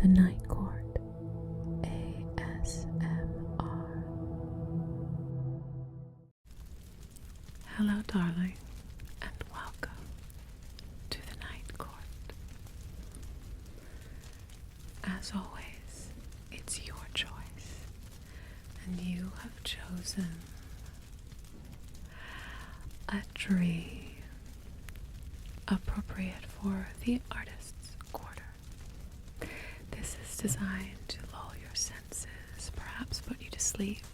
Night Court ASMR. Hello, darling, and welcome to the Night Court. As always, it's your choice, and you have chosen a dream appropriate for the artist's quarter. This is designed to lull your senses, perhaps put you to sleep,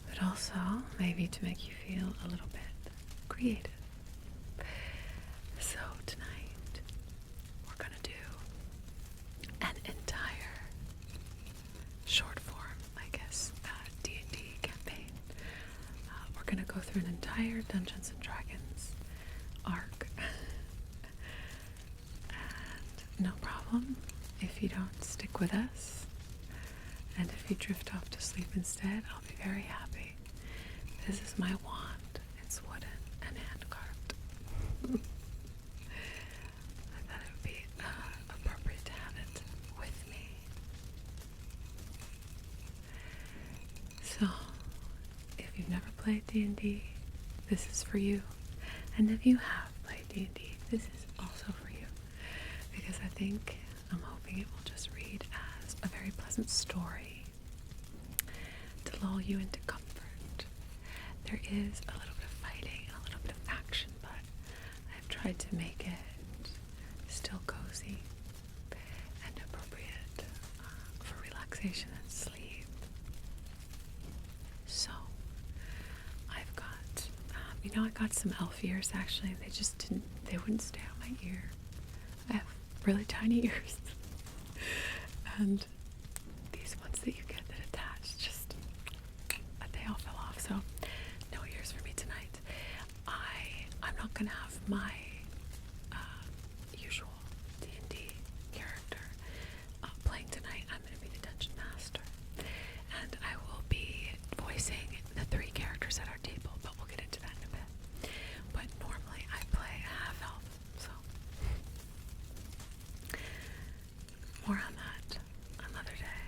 but also maybe to make you feel a little bit creative. So tonight we're gonna do an entire short form, I guess, D&D campaign. We're gonna go through an entire Dungeons and Dragons arc. And no problem if you don't stick with us, and if you drift off to sleep instead, I'll be very happy. This is my wand. It's wooden and hand-carved. I thought it would be appropriate to have it with me. So, if you've never played D&D, this is for you. And if you have played D&D, this is also for you. Because I'm hoping it will just read as a very pleasant story to lull you into comfort. There is a little bit of fighting and a little bit of action, but I've tried to make it still cozy and appropriate for relaxation and sleep. So, I've got, I got some elf ears actually. They wouldn't stay on my ear. I have really tiny ears. And these ones that you get that attach, they all fell off, so no ears for me tonight. I'm not gonna have my usual D&D character playing tonight. I'm gonna be the dungeon master, and I will be voicing the 3 characters at our table, but we'll get into that in a bit. But normally I play a half-elf, so more on that another day.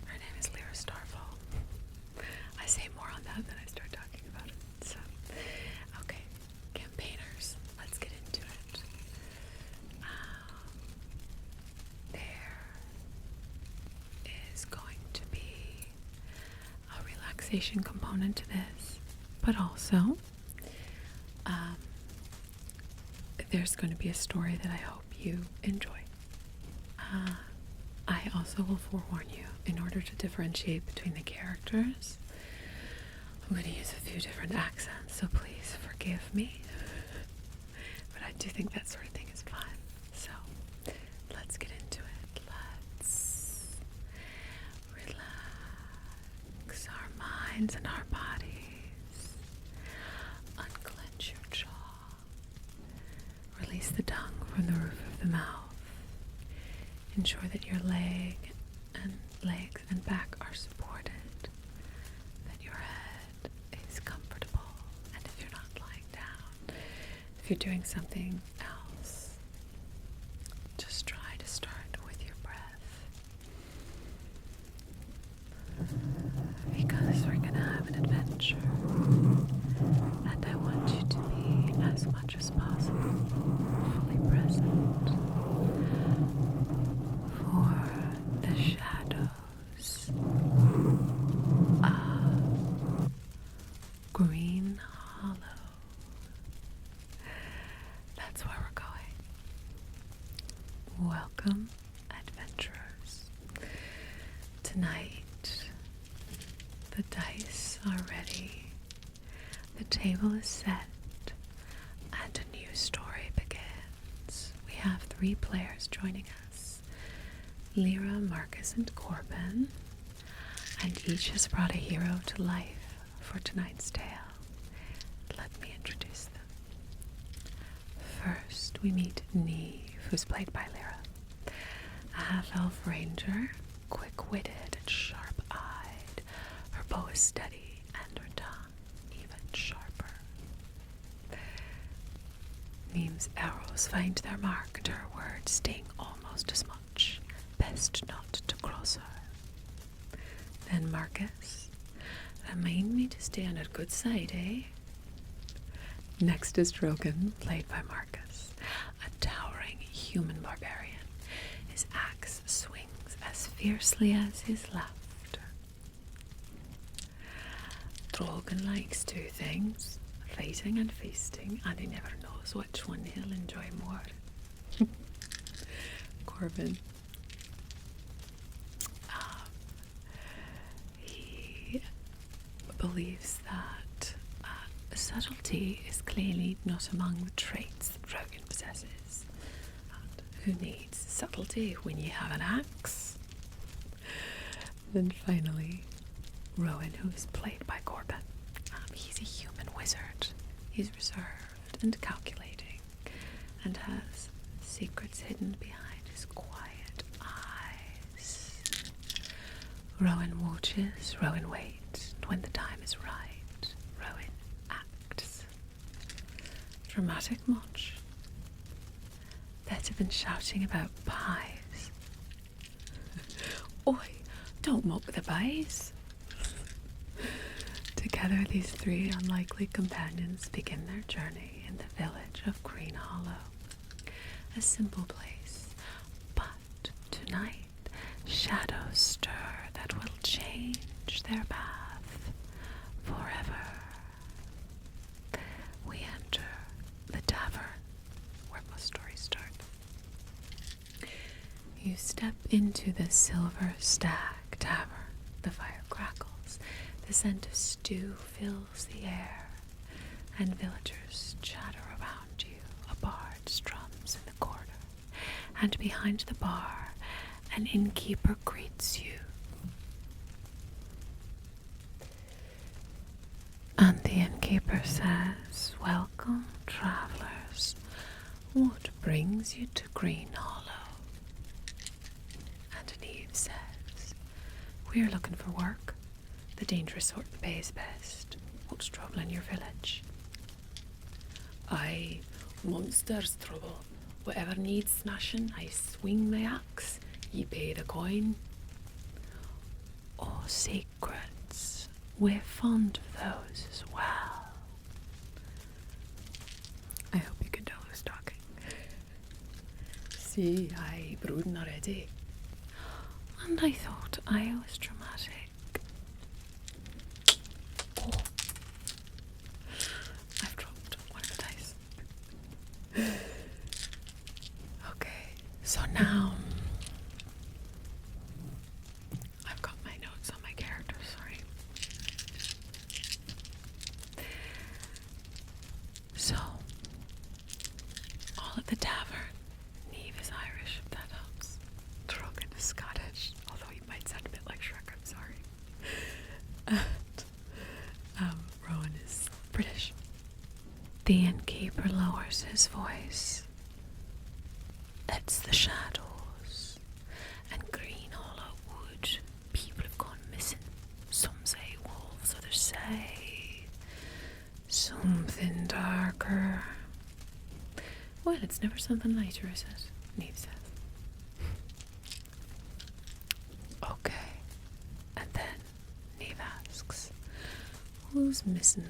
Her name is Lyra Starfall. I say more on that than I start talking about it. So, okay, campaigners, let's get into it. There is going to be a relaxation component to this, but also there's going to be a story that I hope you enjoy. I also will forewarn you, in order to differentiate between the characters, I'm going to use a few different accents, so please forgive me. But I do think that sort of thing is fun. So, let's get into it. Let's relax our minds and our bodies. Unclench your jaw. Release the tongue from the roof of the mouth. Ensure that your legs and back are supported, that your head is comfortable, and if you're not lying down, if you're doing something else, just try to start with your breath, because we're gonna have an adventure, and I want you to be as much as possible fully present for the shadows of Greenhollow. That's where we're going. Welcome, adventurers. Tonight, the dice are ready, the table is set, and a new story begins. We have 3 players joining us: Lyra, Marcus, and Corbin, and each has brought a hero to life for tonight's tale. Let me introduce them. First, we meet Niamh, who's played by Lyra, a half-elf ranger, quick-witted and sharp-eyed. Her bow is steady, and her tongue even sharper. Niamh's arrows find their mark, and her words sting almost almost as much. Best not to cross her. Then Marcus, remind me to stay on her good side, eh? Next is Drogan, played by Marcus, a towering human barbarian. His axe swings as fiercely as his laughter. Drogan likes two things, fighting and feasting, and he never knows which one he'll enjoy more. Corbin. He believes that subtlety is clearly not among the traits that Drogan possesses. And who needs subtlety when you have an axe? Then finally, Rowan, who is played by Corbin. He's a human wizard. He's reserved and calculating, and has secrets hidden behind his quiet eyes. Rowan watches, Rowan waits, and when the time is right, Rowan acts. Dramatic much? Better than shouting about pies. Oi, don't mock the pies. Together, these three unlikely companions begin their journey in the village of Greenhollow. A simple place, but tonight shadows stir that will change their path forever. We enter the tavern, where most stories start. You step into the Silver Stag Tavern. The fire crackles. The scent of stew fills the air, and villagers chatter around you. A bard strums in the corner, and behind the bar, an innkeeper greets you. And the innkeeper says, "Welcome, travelers. What brings you to Greenhollow?" And Niamh says, "We're looking for work. The dangerous sort pays best. What's trouble in your village?" "Aye, monsters trouble. Whatever needs smashing, I swing my axe. Ye pay the coin." "Oh, secrets. We're fond of those as well." I hope you can tell who's talking. "See, I brooding already." "And I thought I was dramatic." Oh. I've dropped one of the dice. Okay, so now I've got my notes on my character, sorry. So, all at the tavern. Niamh is Irish, if that helps. Drogan is Scottish, although he might sound a bit like Shrek, I'm sorry. Rowan is British. The innkeeper lowers his voice. "It's the shadows and Greenhollow Wood. People have gone missing. Some say wolves, others say something darker." "Well, it's never something lighter, is it?" Niamh says. "Okay." And then Niamh asks, "Who's missing?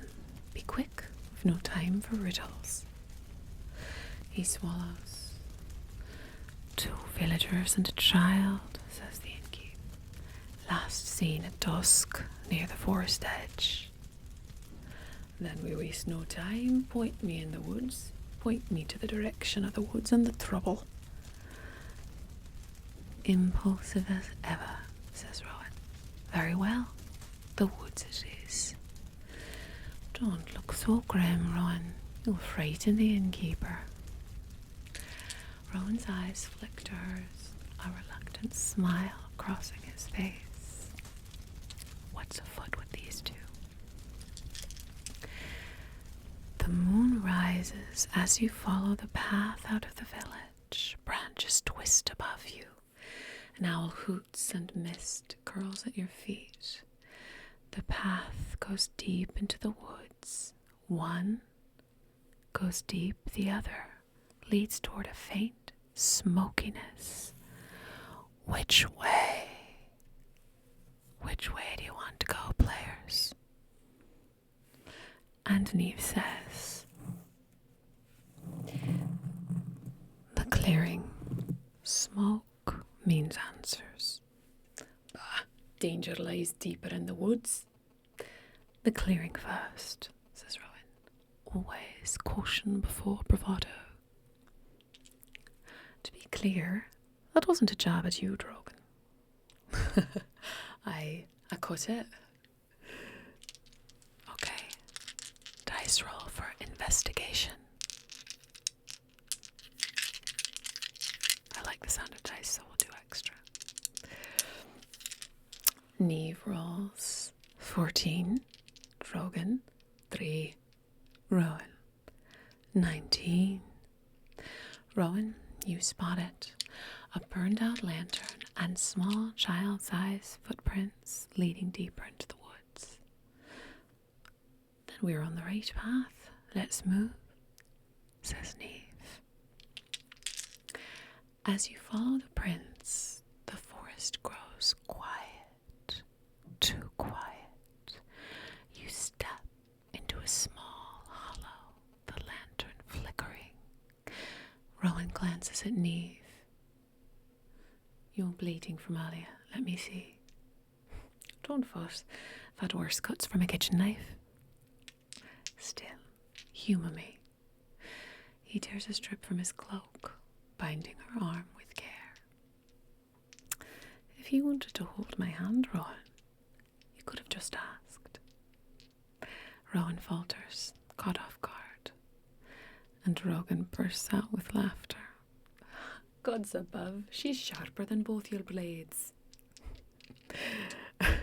Be quick, we've no time for riddles." He swallows. "Two villagers and a child," says the innkeep. "Last seen at dusk, near the forest edge." "Then we waste no time. Point me in the woods. Point me to the direction of the woods and the trouble." "Impulsive as ever," says Rowan. "Very well, the woods it is." "Don't look so grim, Rowan. You'll frighten the innkeeper." Rowan's eyes flick to hers, a reluctant smile crossing his face. What's afoot with these two? The moon rises as you follow the path out of the village. Branches twist above you. An owl hoots and mist curls at your feet. The path goes deep into the woods. One goes deep, the other leads toward a faint smokiness. Which way? Which way do you want to go, players? And Niamh says, the clearing. Smoke means answers. Bah, danger lies deeper in the woods. The clearing first, says Rowan. Always caution before bravado. To be clear, that wasn't a jab at you, Drogan. I cut it. Okay, dice roll for investigation. I like the sound of dice, so we'll do extra. Niamh rolls 14, Drogan 3, Rowan 19. Rowan, you spot it. A burned out lantern and small child-sized footprints leading deeper into the woods. Then we're on the right path. Let's move, says Niamh. As you follow the prints, the forest grows quiet, too quiet. You step into a small hollow, the lantern flickering. Rowan glances at Niamh. You're bleeding from earlier. Let me see. Don't fuss. I've had worse cuts from a kitchen knife. Still, humour me. He tears a strip from his cloak, binding her arm with care. If you wanted to hold my hand, Rowan, you could have just asked. Rowan falters, caught off guard, and Drogan bursts out with laughter. Gods above, she's sharper than both your blades. Half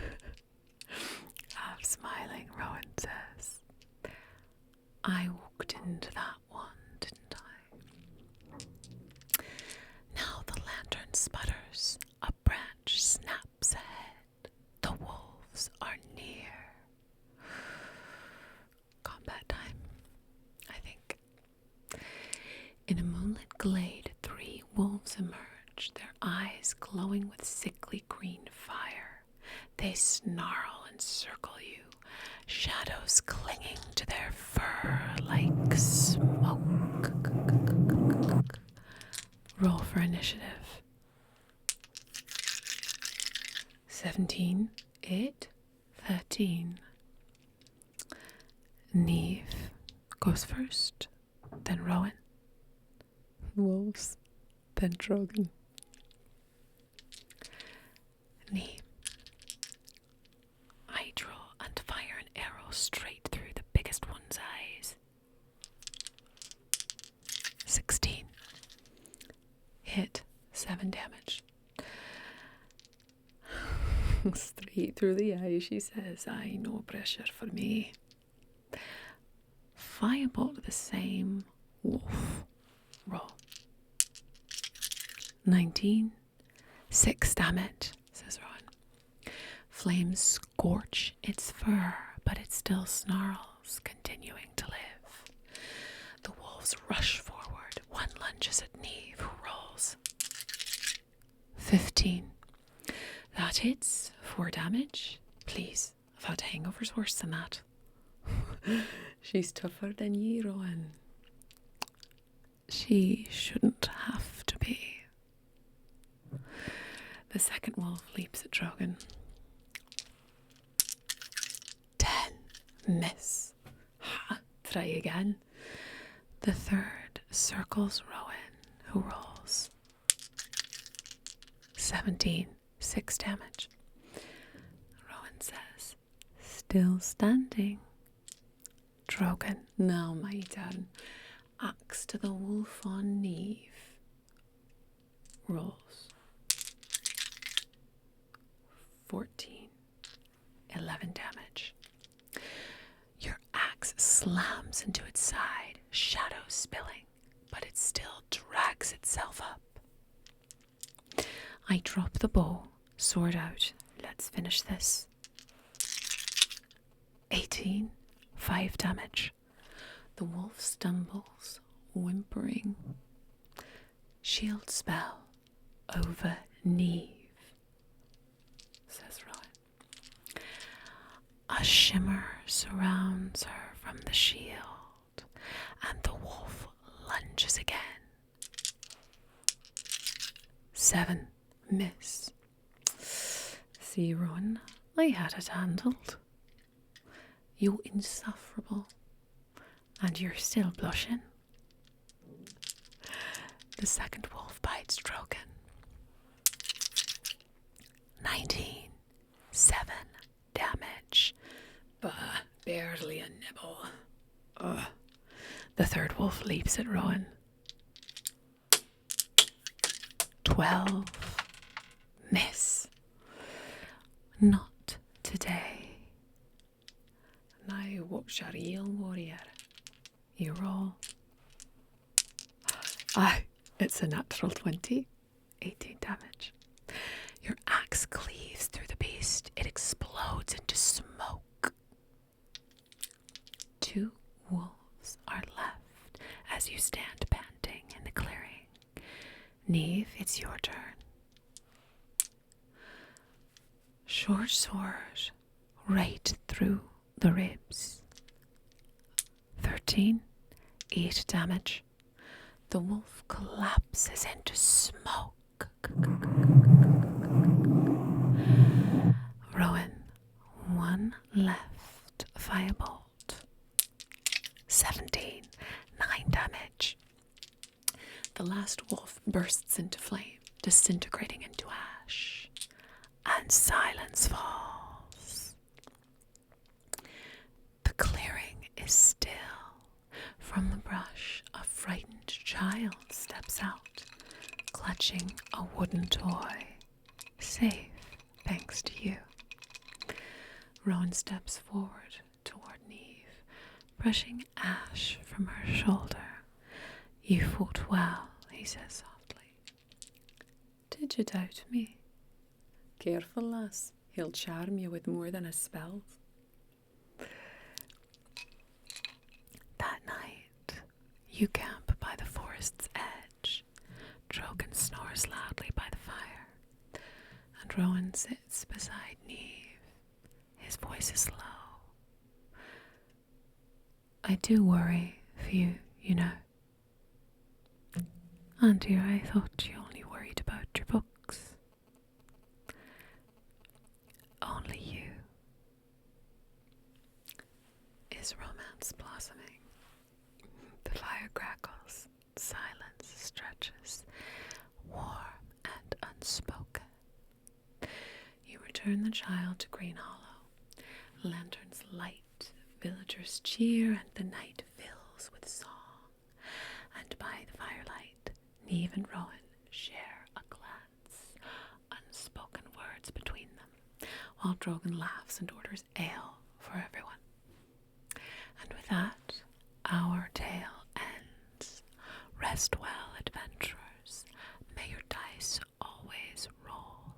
smiling, Rowan says, I walked into that one, didn't I? Now the lantern sputters, a branch snaps ahead. The wolves are near. Combat time, I think. In a moonlit glade, 3 wolves emerge, their eyes glowing with sickly green fire. They snarl and circle you, shadows clinging to their fur like smoke. Roll for initiative. 17, 8, 13. Niamh goes first, then Rowan. Wolves, then Drogan. Niamh. I draw and fire an arrow straight through the biggest one's eyes. 16. Hit, 7 damage. Straight through the eye, she says. Aye, no pressure for me. Firebolt the same. Wolf. Roll. 19. 6 damage, says Rowan. Flames scorch its fur, but it still snarls, continuing to live. The wolves rush forward. One lunges at Niamh, who rolls. 15. That hits. 4 damage. Please, I've had hangovers worse than that. She's tougher than ye, Rowan. She shouldn't have to be. The second wolf leaps at Drogan. 10. Miss. Ha, try again. The third circles Rowan, who rolls. 17. 6 damage. Rowan says, still standing. Drogan, now my turn. Axe to the wolf on Niamh. Rolls. 14. 11 damage. Your axe slams into its side, shadows spilling, but it still drags itself up. I drop the bow, sword out. Let's finish this. 18. 5 damage. The wolf stumbles, whimpering. shield spell over Niamh, says Rowan. A shimmer surrounds her from the shield, and the wolf lunges again. 7, miss. See, Rowan, I had it handled. You insufferable, and you're still blushing. The second wolf bites Drogan. 19, 7 damage, but barely a nibble. Ugh. The third wolf leaps at Rowan. 12, miss. Not today. Now what's your real warrior? You roll. It's a natural 20. 18 damage. Your axe cleaves through the beast. It explodes into smoke. 2 wolves are left as you stand panting in the clearing. Niamh, it's your turn. Short sword right through the ribs. 13, 8 damage. The wolf collapses into smoke. Rowan, 1 left firebolt. 17, 9 damage. The last wolf bursts into flame, disintegrating into ash, and silence falls. The clearing is still. From the brush, a frightened child steps out, clutching a wooden toy. Safe, thanks to you. Rowan steps forward toward Niamh, brushing ash from her shoulder. You fought well, he says softly. Did you doubt me? Careful, lass. He'll charm you with more than a spell. That night, you camp by the forest's edge. Drogan snores loudly by the fire, and Rowan sits beside Niamh. His voice is low. I do worry for you, you know. And dear, I thought you only worried about your books. Only you. Is romance blossoming? The fire crackles, silence stretches, warm and unspoken. You return the child to Greenhollow. Lanterns light, villagers cheer, and the night fills with song. And by the firelight, Niamh and Rowan share a glance, unspoken words between them, while Drogan laughs and orders ale for everyone. And with that, our tale ends. Rest well, adventurers. May your dice always roll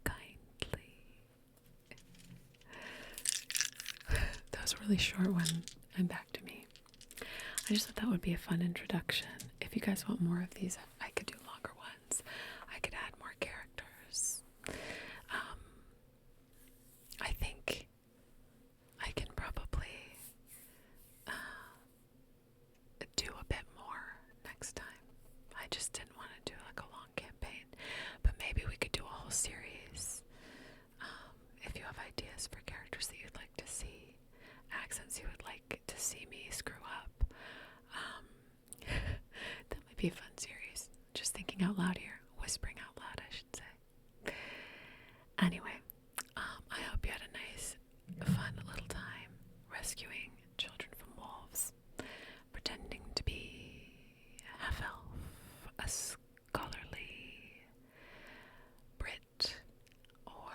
kindly. That was a really short one, and back to me. I just thought that would be a fun introduction. If you guys want more of these, I could do longer ones. I could add more characters. I think I can probably do a bit more next time. I just didn't want to do like a long campaign, but maybe we could do a whole series. If you have ideas for characters that you'd like to see, accents you would like to see me screw up, that might be a fun series. Just thinking out loud here, whispering out loud, I should say. Anyway, I hope you had a nice, fun little time rescuing children from wolves, pretending to be a half-elf, a scholarly Brit, or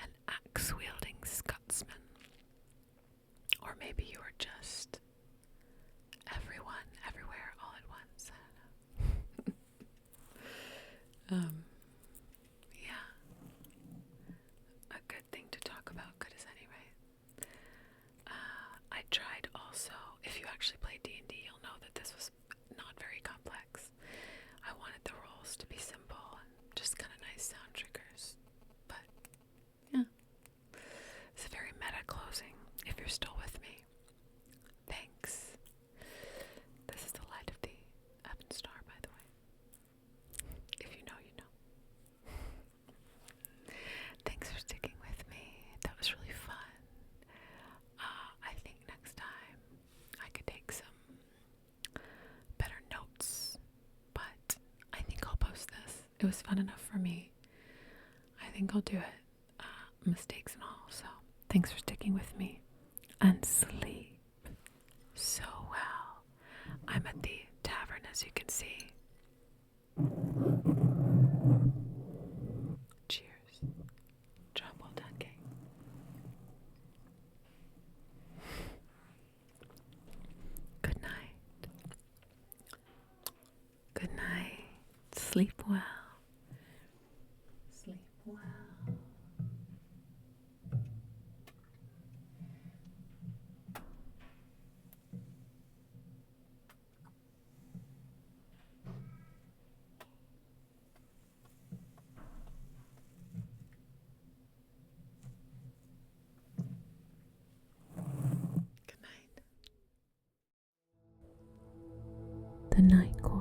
an axe-wielding Scotsman. Or maybe you were just everyone, everywhere, all at once. I don't know. Yeah. A good thing to talk about, good as anyway. I tried also, if you actually play D&D, you'll know that this was not very complex. I wanted It was fun enough for me. I think I'll do it. Mistakes and all. So thanks for sticking with me. And sleep so well. I'm at the tavern, as you can see. Cheers. Job well done, King. Good night. Good night. Sleep well. Sleep well. Good night. The night court.